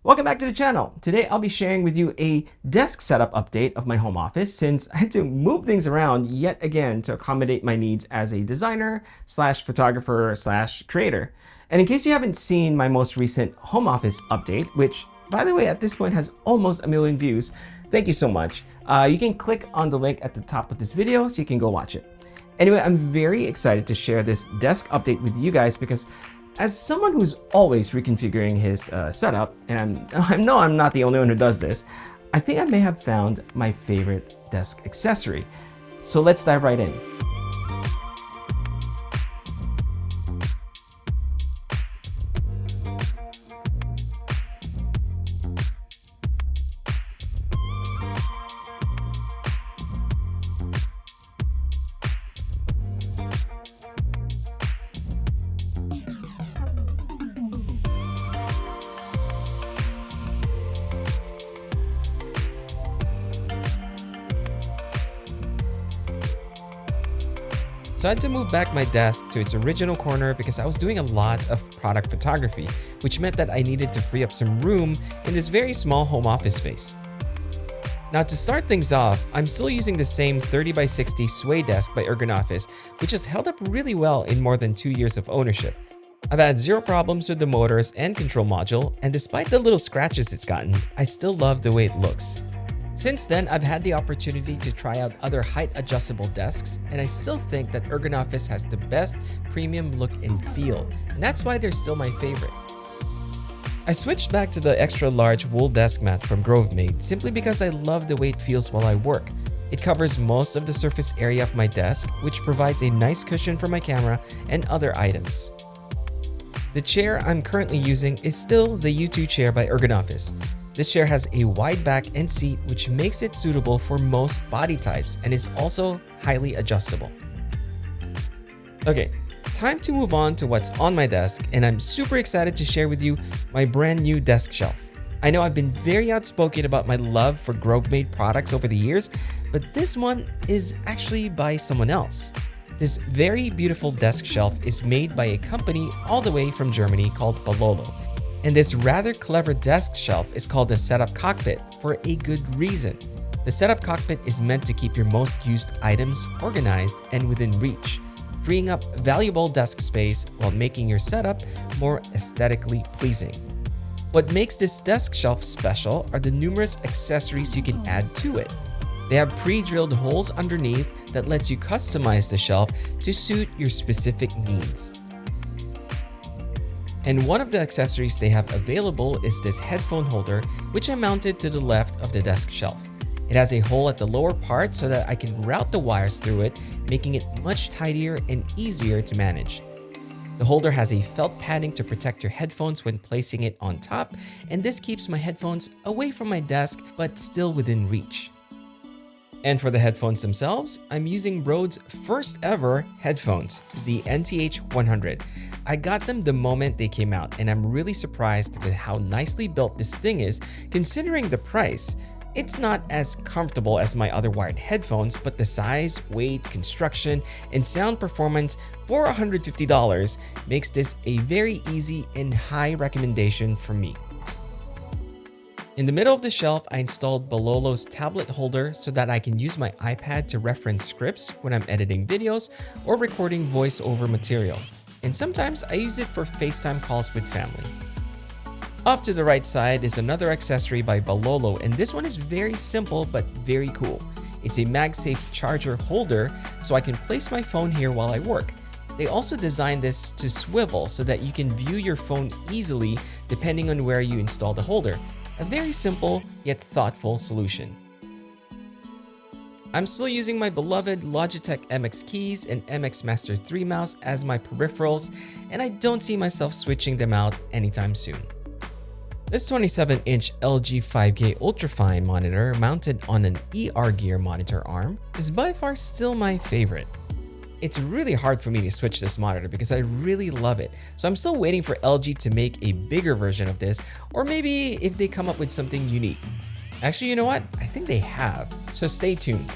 Welcome back to the channel. Today I'll be sharing with you a desk setup update of my home office since I had to move things around yet again to accommodate my needs as a designer slash photographer slash creator. And in case you haven't seen my most recent home office update, which by the way at this point has almost 1 million views, thank you so much. You can click on the link at the top of this video so you can go watch it. Anyway, I'm very excited to share this desk update with you guys because as someone who's always reconfiguring his setup, and I know I'm not the only one who does this, I think I may have found my favorite desk accessory. So let's dive right in. So I had to move back my desk to its original corner because I was doing a lot of product photography, which meant that I needed to free up some room in this very small home office space. Now to start things off, I'm still using the same 30x60 sway desk by Ergonoffice, which has held up really well in more than 2 years of ownership. I've had zero problems with the motors and control module, and despite the little scratches it's gotten, I still love the way it looks. Since then, I've had the opportunity to try out other height adjustable desks, and I still think that Ergonoffice has the best premium look and feel, and that's why they're still my favorite. I switched back to the extra large wool desk mat from Grovemade simply because I love the way it feels while I work. It covers most of the surface area of my desk, which provides a nice cushion for my camera and other items. The chair I'm currently using is still the U2 chair by Ergonoffice. This chair has a wide back and seat which makes it suitable for most body types and is also highly adjustable. Okay, time to move on to what's on my desk, and I'm super excited to share with you my brand new desk shelf. I know I've been very outspoken about my love for Grovemade products over the years, but this one is actually by someone else. This very beautiful desk shelf is made by a company all the way from Germany called Bololo. And this rather clever desk shelf is called the Setup Cockpit for a good reason. The Setup Cockpit is meant to keep your most used items organized and within reach, freeing up valuable desk space while making your setup more aesthetically pleasing. What makes this desk shelf special are the numerous accessories you can add to it. They have pre-drilled holes underneath that lets you customize the shelf to suit your specific needs. And one of the accessories they have available is this headphone holder, which I mounted to the left of the desk shelf. It has a hole at the lower part so that I can route the wires through it, making it much tidier and easier to manage. The holder has a felt padding to protect your headphones when placing it on top, and this keeps my headphones away from my desk but still within reach. And for the headphones themselves, I'm using Rode's first ever headphones, the NTH100. I got them the moment they came out, and I'm really surprised with how nicely built this thing is considering the price. It's not as comfortable as my other wired headphones, but the size, weight, construction, and sound performance for $150 makes this a very easy and high recommendation for me. In the middle of the shelf, I installed Bololo's tablet holder so that I can use my iPad to reference scripts when I'm editing videos or recording voiceover material. And sometimes I use it for FaceTime calls with family. Off to the right side is another accessory by Bololo, and this one is very simple but very cool. It's a MagSafe charger holder so I can place my phone here while I work. They also designed this to swivel so that you can view your phone easily depending on where you install the holder. A very simple yet thoughtful solution. I'm still using my beloved Logitech MX keys and MX Master 3 mouse as my peripherals, and I don't see myself switching them out anytime soon. This 27-inch LG 5K Ultrafine monitor mounted on an ER Gear monitor arm is by far still my favorite. It's really hard for me to switch this monitor because I really love it, so I'm still waiting for LG to make a bigger version of this, or maybe if they come up with something unique. Actually, you know what? I think they have, so stay tuned.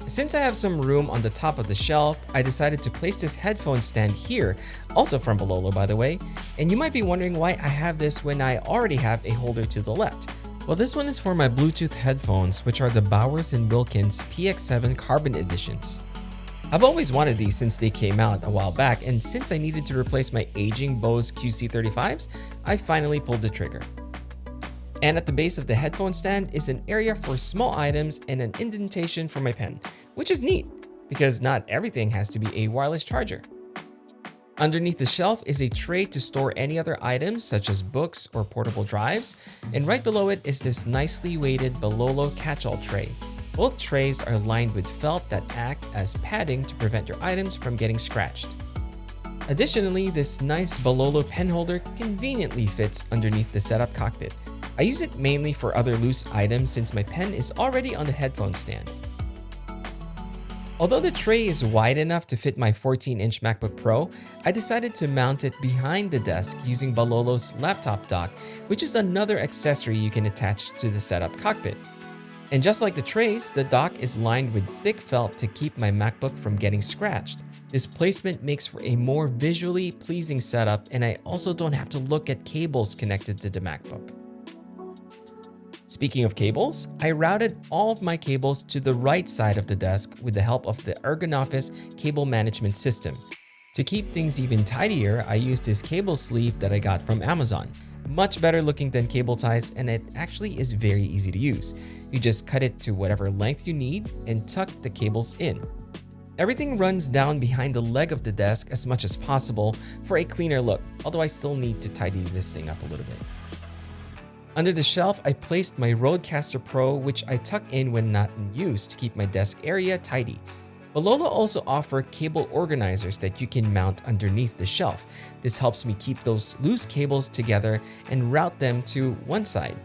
Since I have some room on the top of the shelf, I decided to place this headphone stand here, also from Bololo by the way, and you might be wondering why I have this when I already have a holder to the left. Well, this one is for my Bluetooth headphones, which are the Bowers & Wilkins PX7 Carbon Editions. I've always wanted these since they came out a while back, and since I needed to replace my aging Bose QC35s, I finally pulled the trigger. And at the base of the headphone stand is an area for small items and an indentation for my pen, which is neat because not everything has to be a wireless charger. Underneath the shelf is a tray to store any other items such as books or portable drives, and right below it is this nicely weighted Bololo catch-all tray. Both trays are lined with felt that act as padding to prevent your items from getting scratched. Additionally, this nice Bololo pen holder conveniently fits underneath the setup cockpit. I use it mainly for other loose items since my pen is already on the headphone stand. Although the tray is wide enough to fit my 14-inch MacBook Pro, I decided to mount it behind the desk using Bololo's laptop dock, which is another accessory you can attach to the setup cockpit. And just like the trays, the dock is lined with thick felt to keep my MacBook from getting scratched. This placement makes for a more visually pleasing setup, and I also don't have to look at cables connected to the MacBook. Speaking of cables, I routed all of my cables to the right side of the desk with the help of the Ergonoffice cable management system. To keep things even tidier, I used this cable sleeve that I got from Amazon. Much better looking than cable ties, and it actually is very easy to use. You just cut it to whatever length you need and tuck the cables in. Everything runs down behind the leg of the desk as much as possible for a cleaner look, although I still need to tidy this thing up a little bit. Under the shelf, I placed my Rodecaster Pro, which I tuck in when not in use to keep my desk area tidy. Bololo also offer cable organizers that you can mount underneath the shelf. This helps me keep those loose cables together and route them to one side.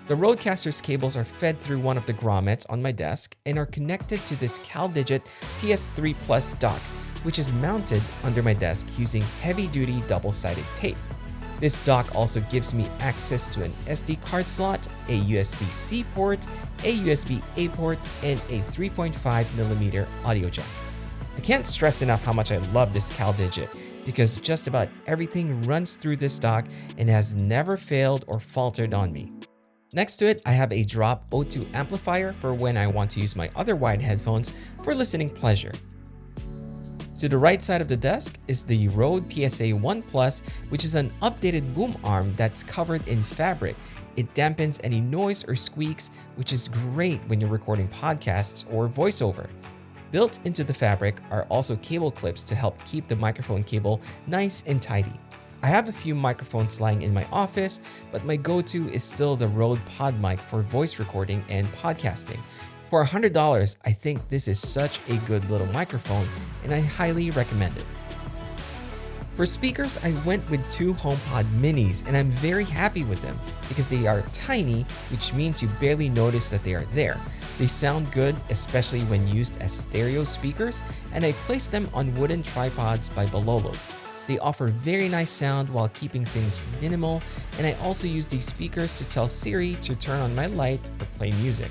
The Rodecaster's cables are fed through one of the grommets on my desk and are connected to this CalDigit TS3 Plus dock, which is mounted under my desk using heavy-duty double-sided tape. This dock also gives me access to an SD card slot, a USB-C port, a USB-A port, and a 3.5mm audio jack. I can't stress enough how much I love this CalDigit because just about everything runs through this dock and has never failed or faltered on me. Next to it, I have a drop O2 amplifier for when I want to use my other wired headphones for listening pleasure. To the right side of the desk is the Rode PSA-1 Plus, which is an updated boom arm that's covered in fabric. It dampens any noise or squeaks, which is great when you're recording podcasts or voiceover. Built into the fabric are also cable clips to help keep the microphone cable nice and tidy. I have a few microphones lying in my office, but my go-to is still the Rode PodMic for voice recording and podcasting. For $100, I think this is such a good little microphone, and I highly recommend it. For speakers, I went with two HomePod minis, and I'm very happy with them because they are tiny, which means you barely notice that they are there. They sound good, especially when used as stereo speakers, and I placed them on wooden tripods by Bololo. They offer very nice sound while keeping things minimal, and I also use these speakers to tell Siri to turn on my light or play music.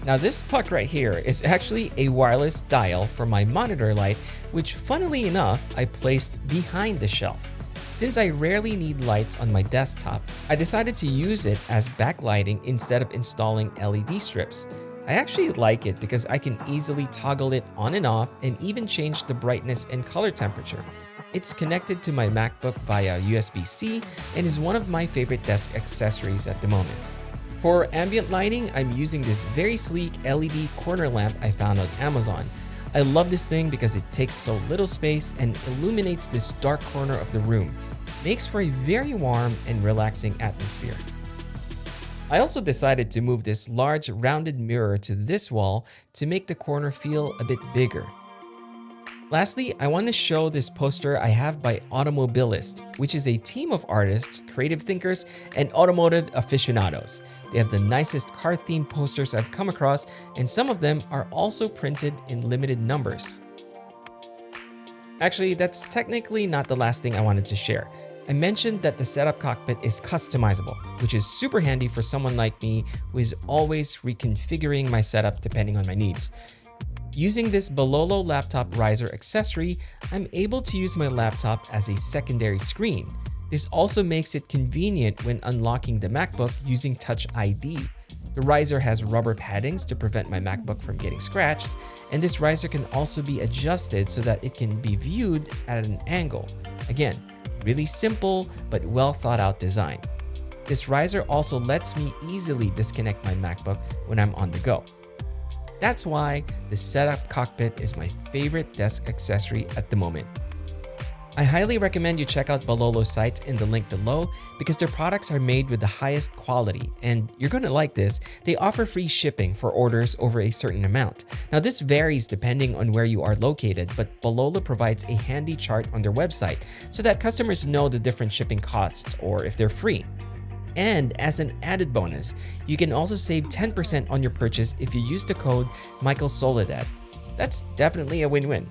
Now this puck right here is actually a wireless dial for my monitor light, which funnily enough, I placed behind the shelf. Since I rarely need lights on my desktop, I decided to use it as backlighting instead of installing LED strips. I actually like it because I can easily toggle it on and off and even change the brightness and color temperature. It's connected to my MacBook via USB-C and is one of my favorite desk accessories at the moment. For ambient lighting, I'm using this very sleek LED corner lamp I found on Amazon. I love this thing because it takes so little space and illuminates this dark corner of the room. Makes for a very warm and relaxing atmosphere. I also decided to move this large rounded mirror to this wall to make the corner feel a bit bigger. Lastly, I want to show this poster I have by Automobilist, which is a team of artists, creative thinkers, and automotive aficionados. They have the nicest car-themed posters I've come across, and some of them are also printed in limited numbers. Actually, that's technically not the last thing I wanted to share. I mentioned that the setup cockpit is customizable, which is super handy for someone like me who is always reconfiguring my setup depending on my needs. Using this Bololo laptop riser accessory, I'm able to use my laptop as a secondary screen. This also makes it convenient when unlocking the MacBook using Touch ID. The riser has rubber paddings to prevent my MacBook from getting scratched, and this riser can also be adjusted so that it can be viewed at an angle. Again, really simple but well thought out design. This riser also lets me easily disconnect my MacBook when I'm on the go. That's why the Setup Cockpit is my favorite desk accessory at the moment. I highly recommend you check out Bololo's site in the link below because their products are made with the highest quality, and you're going to like this. They offer free shipping for orders over a certain amount. Now this varies depending on where you are located, but Bololo provides a handy chart on their website so that customers know the different shipping costs or if they're free. And as an added bonus, you can also save 10% on your purchase if you use the code MichaelSoledad. That's definitely a win-win.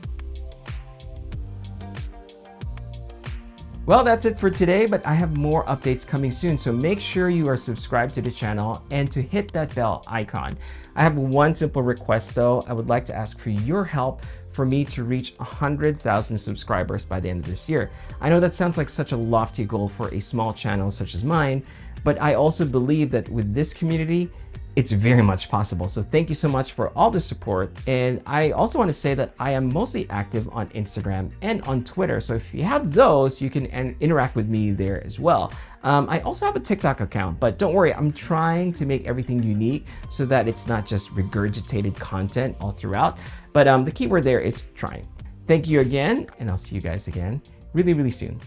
Well, that's it for today, but I have more updates coming soon, so make sure you are subscribed to the channel and to hit that bell icon. I have one simple request though. I would like to ask for your help for me to reach 100,000 subscribers by the end of this year. I know that sounds like such a lofty goal for a small channel such as mine, but I also believe that with this community, it's very much possible. So thank you so much for all the support. And I also want to say that I am mostly active on Instagram and on Twitter. So if you have those, you can interact with me there as well. I also have a TikTok account, but don't worry, I'm trying to make everything unique so that it's not just regurgitated content all throughout. But the keyword there is trying. Thank you again, and I'll see you guys again really, really soon.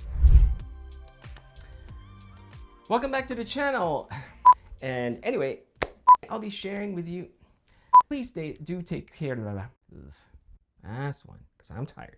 Welcome back to the channel. And anyway, I'll be sharing with you. Please do take care of that. Last one, because I'm tired.